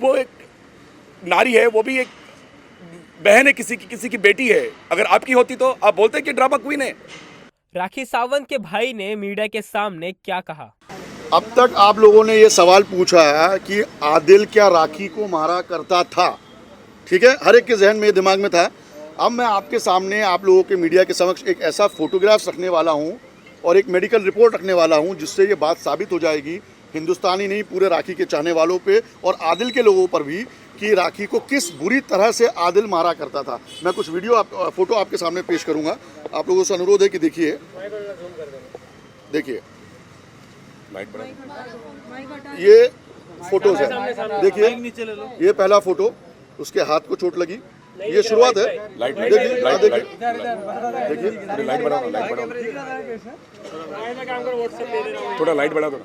वो एक नारी है, वो भी एक बहन है, किसी की बेटी है। अगर आपकी होती तो आप बोलते कि ड्रामा क्वीन है। राखी सावंत के भाई ने मीडिया के सामने क्या कहा? अब तक आप लोगों ने ये सवाल पूछा है कि आदिल क्या राखी को मारा करता था, ठीक है, हर एक के जहन में दिमाग में था। अब मैं आपके सामने आप लोगों के मीडिया के समक्ष एक ऐसा फोटोग्राफ्स रखने वाला हूँ और एक मेडिकल रिपोर्ट रखने वाला हूँ जिससे ये बात साबित हो जाएगी हिंदुस्तानी नहीं पूरे राखी के चाहने वालों पे और आदिल के लोगों पर भी कि राखी को किस बुरी तरह से आदिल मारा करता था। मैं कुछ फोटो आपके सामने पेश करूँगा। आप लोगों से अनुरोध है कि देखिए ये फोटोज है, देखिए ये पहला फोटो, उसके हाथ को चोट लगी, ये शुरुआत है। देखिए लाइट बढ़ा थोड़ा, लाइट बढ़ा दो।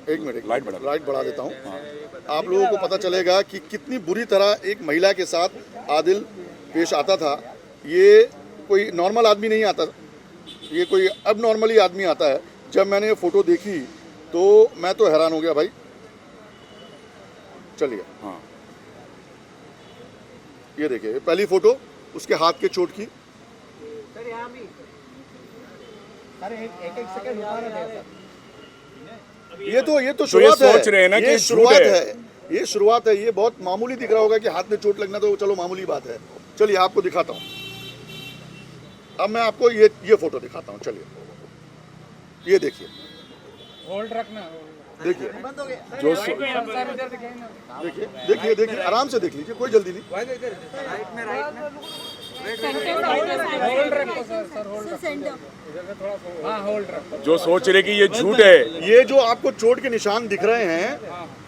एक मिनट, लाइट बढ़ा देता हूँ। आप लोगों को पता चलेगा कि कितनी बुरी तरह एक महिला के साथ आदिल पेश आता था। ये कोई नॉर्मल आदमी नहीं आता, ये कोई अब नॉर्मली आदमी आता है। जब मैंने ये फोटो देखी तो मैं तो हैरान हो गया भाई। चलिए, हाँ ये देखिए पहली फोटो, उसके हाथ के चोट की। ये तो शुरुआत है, सोच रहे हैं ना ये कि शुरुआत है, ये शुरुआत है। ये बहुत मामूली दिख रहा होगा कि हाथ में चोट लगना तो चलो मामूली बात है। चलिए आपको दिखाता हूँ, अब मैं आपको ये फोटो दिखाता हूँ। चलिए ये देखिए, होल्ड रखना, देखिए जो देखिए आराम से देख लीजिए, कोई जल्दी नहीं। जो सोच रहे कि ये झूठ है, ये जो आपको चोट के निशान दिख रहे हैं,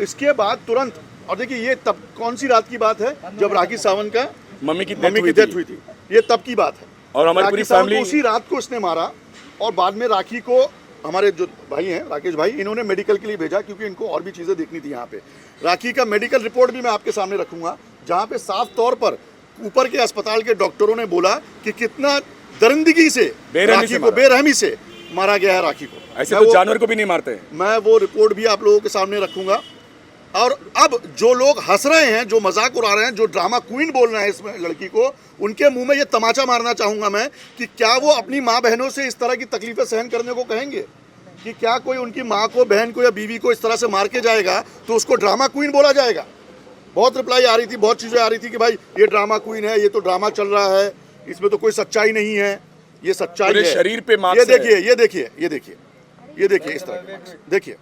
इसके बाद तुरंत, और देखिए ये तब कौन सी रात की बात है जब राखी सावंत का मम्मी की डेथ हुई थी। ये तब की बात है और हमारी पूरी फैमिली उसी रात को इसने मारा। और बाद में राखी को हमारे जो भाई हैं राकेश भाई, इन्होंने मेडिकल के लिए भेजा क्योंकि इनको और भी चीज़ें देखनी थी। यहाँ पे राखी का मेडिकल रिपोर्ट भी मैं आपके सामने रखूंगा, जहाँ पे साफ तौर पर ऊपर के अस्पताल के डॉक्टरों ने बोला कि कितना दरिंदगी से राखी को बेरहमी से मारा गया है। राखी को ऐसे तो जानवर को भी नहीं मारते। मैं वो रिपोर्ट भी आप लोगों के सामने रखूंगा। और अब जो लोग हंस रहे हैं, जो मजाक उड़ा रहे हैं, जो ड्रामा क्वीन बोल रहे हैं इस लड़की को, उनके मुंह में ये तमाचा मारना चाहूंगा मैं कि क्या वो अपनी माँ बहनों से इस तरह की तकलीफें सहन करने को कहेंगे? कि क्या कोई उनकी माँ को, बहन को या बीवी को इस तरह से मार के जाएगा तो उसको ड्रामा क्वीन बोला जाएगा? बहुत रिप्लाई आ रही थी, बहुत चीज़ें आ रही थी कि भाई ये ड्रामा क्वीन है, ये तो ड्रामा चल रहा है, इसमें तो कोई सच्चाई नहीं है। ये सच्चाई है, शरीर पे ये देखिए इस तरह, देखिए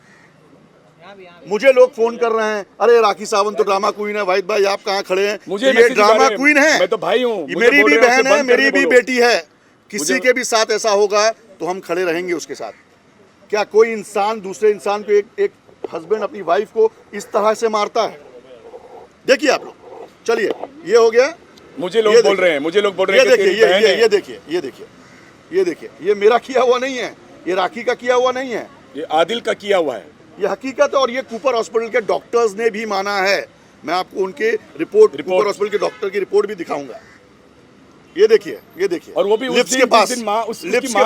मुझे लोग फोन कर रहे हैं, अरे राखी सावंत तो ड्रामा क्वीन है। वाहिद भाई आप कहाँ खड़े हैं? मुझे ये ड्रामा क्वीन है, मैं तो भाई हूँ, मेरी भी बहन है, मेरी भी बेटी है। किसी के भी साथ ऐसा होगा तो हम खड़े रहेंगे उसके साथ। क्या कोई इंसान दूसरे इंसान को, एक हस्बैंड अपनी वाइफ को इस तरह से मारता है? देखिए आप लोग, चलिए ये हो गया। मुझे लोग बोल रहे हैं ये देखिए ये मेरा किया हुआ नहीं है, ये राखी का किया हुआ नहीं है, ये आदिल का किया हुआ है, ये हकीकत है। और ये कूपर हॉस्पिटल के डॉक्टर्स ने भी माना है। मैं आपको उनके रिपोर्ट कूपर हॉस्पिटल के डॉक्टर की रिपोर्ट भी दिखाऊंगा। ये देखिए और वो भी उस दिन जिस दिन माँ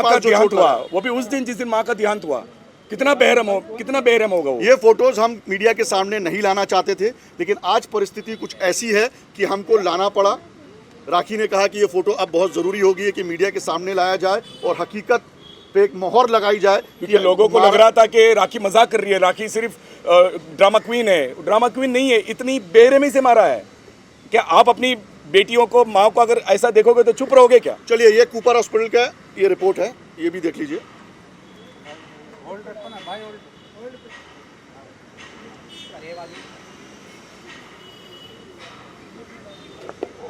का देहांत हुआ, वो भी उस दिन जिस दिन माँ का देहांत हुआ। कितना बेरहम होगा वो। ये फोटोज हम मीडिया के सामने नहीं लाना चाहते थे, लेकिन आज परिस्थिति कुछ ऐसी है कि हमको लाना पड़ा। राखी ने कहा कि ये फोटो अब बहुत ज़रूरी होगी कि मीडिया के सामने लाया जाए और हकीकत पे एक मोहर लगाई जाए, क्योंकि लोगों को लग रहा था कि राखी मजाक कर रही है, राखी सिर्फ ड्रामा क्वीन है। ड्रामा क्वीन नहीं है, इतनी बेरहमी से मारा है। क्या आप अपनी बेटियों को, माँ को अगर ऐसा देखोगे तो चुप रहोगे क्या? चलिए ये कूपर हॉस्पिटल का ये रिपोर्ट है, ये भी देख लीजिए।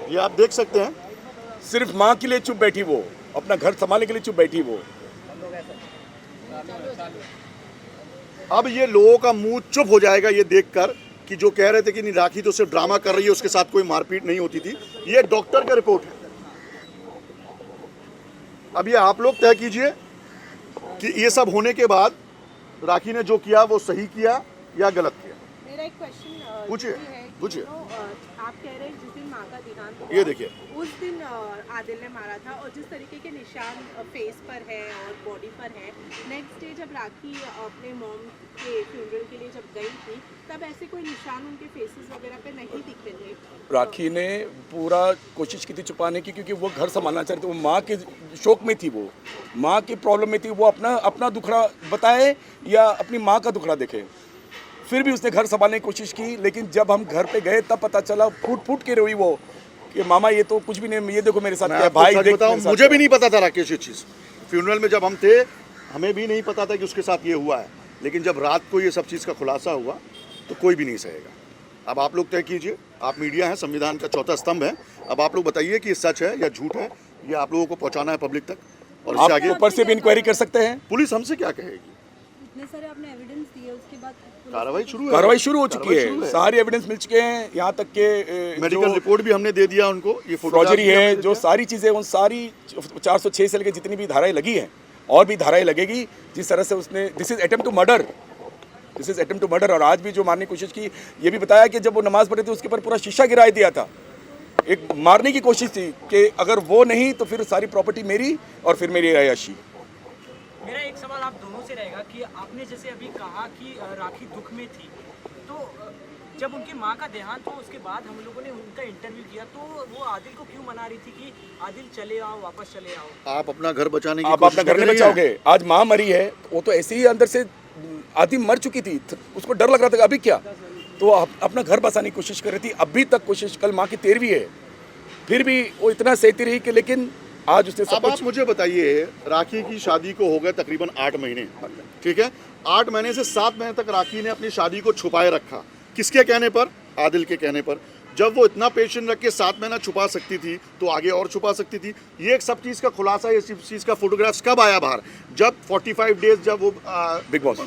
ये आप देख सकते हैं, सिर्फ माँ के लिए चुप बैठी वो, अपना घर संभालने के लिए चुप बैठी वो। अब ये लोगों का मुंह चुप हो जाएगा ये देखकर कि जो कह रहे थे कि नहीं राखी तो सिर्फ ड्रामा कर रही है, उसके साथ कोई मारपीट नहीं होती थी। ये डॉक्टर का रिपोर्ट है। अब ये आप लोग तय कीजिए कि ये सब होने के बाद राखी ने जो किया वो सही किया या गलत किया। मेरा एक क्वेश्चन पूछिए। है बुझिए तो आप कह रहे हैं जिस दिन माँ का देहांत हुआ, ये देखिए उस दिन आदिल ने मारा था, और जिस तरीके के निशान फेस पर है और बॉडी पर है, नेक्स्ट डे जब राखी अपने मॉम के फ्यूनरल के लिए जब गई थी तब ऐसे कोई निशान उनके फेसेस वगैरह पे नहीं दिखे थे। राखी ने पूरा कोशिश की थी छुपाने की, क्योंकि वो घर संभालना चाह रही थी, वो माँ के शोक में थी, वो माँ की प्रॉब्लम में थी, वो अपना दुखड़ा बताए या अपनी माँ का दुखड़ा देखे। फिर भी उसने घर संभालने की कोशिश की, लेकिन जब हम घर पे गए तब पता चला, फूट फूट के रोई वो कि मामा ये तो कुछ भी नहीं, ये देखो मेरे साथ मैं क्या है, आपको भाई सच देख बताऊं, मेरे साथ मुझे क्या भी है। नहीं पता था राकेश ये चीज़। फ्यूनरल में जब हम थे हमें भी नहीं पता था कि उसके साथ ये हुआ है, लेकिन जब रात को ये सब चीज़ का खुलासा हुआ तो कोई भी नहीं सहेगा। अब आप लोग तय कीजिए, आप मीडिया हैं, संविधान का चौथा स्तंभ है, अब आप लोग बताइए कि ये सच है या झूठ है, ये आप लोगों को पहुंचाना है पब्लिक तक, और इससे आप आगे ऊपर से भी इंक्वायरी कर सकते हैं। पुलिस हमसे क्या कहेगी। इतने सारे आपने एविडेंस दिए, उसके बाद कार्रवाई शुरू है, कार्रवाई शुरू हो चुकी कार्रवाई है, शुरू है। सारे एविडेंस मिल चुके हैं, यहाँ तक के मेडिकल रिपोर्ट भी हमने दे दिया उनको, ये फ्रॉजरी है, जो सारी चीज़ें, उन सारी 406 से लेकर जितनी भी धाराएं लगी हैं और भी धाराएं लगेगी, जिस तरह से उसने, this is attempt to murder, this is attempt to murder. और आज भी जो मारने की कोशिश की, ये भी बताया कि जब वो नमाज पढ़े थे उसके ऊपर पूरा शीशा गिरा दिया था, एक मारने की कोशिश थी कि अगर वो नहीं तो फिर सारी प्रॉपर्टी मेरी और फिर मेरी अयाशी। मेरा एक सवाल आप दोनों से रहेगा कि आपने जैसे अभी कहा कि राखी दुख में थी, तो जब उनकी माँ का देहांत हुआ उसके बाद हम लोगों ने उनका इंटरव्यू किया, तो वो आदिल को क्यों मना रही थी कि आदिल चले आओ, वापस चले आओ। आप अपना घर बचाने की आप कोशिश अपना घर कर नहीं रही हैं। बचाओगे। आज माँ मरी है, वो तो ऐसे ही अंदर से आधी मर चुकी थी, उसको डर लग रहा था कि अभी क्या, तो अपना घर बसाने की कोशिश कर रही थी, अभी तक कोशिश, कल माँ की 13वीं है, फिर भी वो इतना सहती रही कि, लेकिन आज उसने सब अब आप कुछ। मुझे बताइए, राखी की शादी को हो गए तकरीबन 8 महीने, ठीक है, 8 महीने से 7 महीने तक राखी ने अपनी शादी को छुपाए रखा, किसके कहने पर, आदिल के कहने पर। जब वो इतना पेशेंस रख के 7 महीना छुपा सकती थी तो आगे और छुपा सकती थी। ये एक सब चीज़ का खुलासा, ये सब चीज़ का फोटोग्राफ्स कब आया बाहर, जब 45 डेज जब वो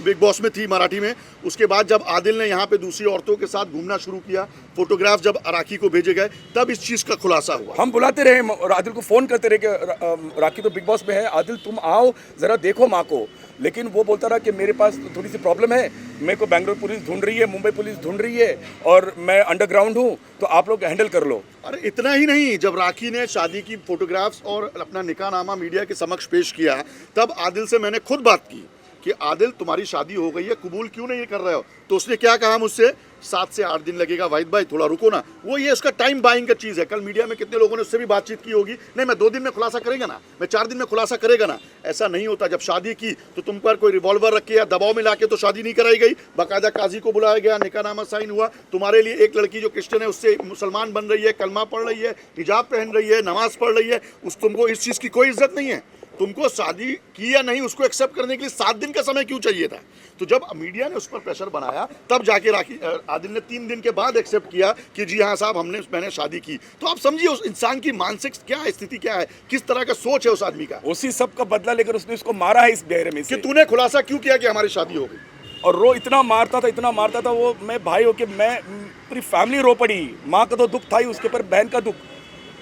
बिग बॉस में थी मराठी में, उसके बाद जब आदिल ने यहाँ पे दूसरी औरतों के साथ घूमना शुरू किया, फोटोग्राफ जब राखी को भेजे गए, तब इस चीज़ का खुलासा हुआ। हम बुलाते रहे और आदिल को फ़ोन करते रहे कि राखी तो बिग बॉस में है, आदिल तुम आओ ज़रा देखो माँ को, लेकिन वो बोलता रहा कि मेरे पास तो थोड़ी सी प्रॉब्लम है, मेरे को बेंगलोर पुलिस ढूंढ रही है, मुंबई पुलिस ढूंढ रही है और मैं अंडरग्राउंड हूँ, तो आप लोग हैंडल कर लो। अरे इतना ही नहीं, जब राखी ने शादी की फोटोग्राफ्स और अपना निकाहनामा मीडिया के समक्ष पेश किया, तब आदिल से मैंने खुद बात की कि आदिल तुम्हारी शादी हो गई है, कबूल क्यों नहीं कर रहे हो। तो उसने क्या कहा मुझसे, 7 से 8 दिन लगेगा वाहिद भाई, थोड़ा रुको ना। वो ये इसका टाइम बाइंग का चीज़ है। कल मीडिया में कितने लोगों ने उससे भी बातचीत की होगी, नहीं मैं 2 दिन में खुलासा करेगा ना, मैं 4 दिन में खुलासा करेगा ना। ऐसा नहीं होता। जब शादी की तो तुम पर कोई रिवॉल्वर रख के या दबाव में लाके तो शादी नहीं कराई गई, बाकायदा काजी को बुलाया गया, निकाहनामा साइन हुआ। तुम्हारे लिए एक लड़की जो क्रिश्चियन है उससे मुसलमान बन रही है, कलमा पढ़ रही है, हिजाब पहन रही है, नमाज पढ़ रही है, तुमको इस चीज़ की कोई इज्जत नहीं है। तुमको शादी की या नहीं उसको एक्सेप्ट करने के लिए 7 दिन का समय क्यों चाहिए था। तो जब मीडिया ने उस पर प्रेशर बनाया, तब जाके आदिल ने 3 दिन के बाद एक्सेप्ट किया कि जी हाँ साहब मैंने शादी की। तो आप समझिए उस इंसान की मानसिक क्या है, स्थिति क्या है, किस तरह का सोच है उस आदमी का। उसी सब का बदला लेकर उसने उसको मारा है इस बेरहमी से। कि तूने खुलासा क्यों किया कि हमारी शादी हो गई। और रो इतना मारता था वो, मैं भाई हो के मैं पूरी फैमिली रो पड़ी। माँ का तो दुख था ही, उसके ऊपर बहन का दुख,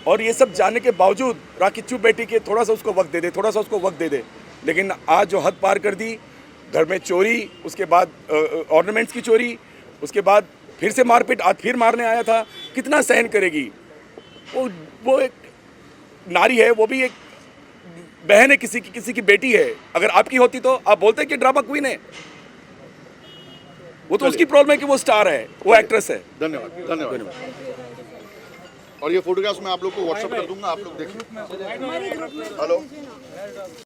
और ये सब जानने के बावजूद राखी चुप बैठी कि थोड़ा सा उसको वक्त दे दे, थोड़ा सा उसको वक्त दे दे। लेकिन आज जो हद पार कर दी, घर में चोरी, उसके बाद ऑर्नामेंट्स की चोरी, उसके बाद फिर से मारपीट, आज फिर मारने आया था, कितना सहन करेगी। वो एक नारी है, वो भी एक बहन है, किसी की बेटी है। अगर आपकी होती तो आप बोलते कि ड्रामा क्वीन है। वो तो उसकी प्रॉब्लम है कि वो स्टार है, वो एक्ट्रेस है। धन्यवाद धन्यवाद। और ये फोटोग्राफ्स मैं आप लोग को व्हाट्सएप कर दूंगा, आप लोग देखिए। हेलो।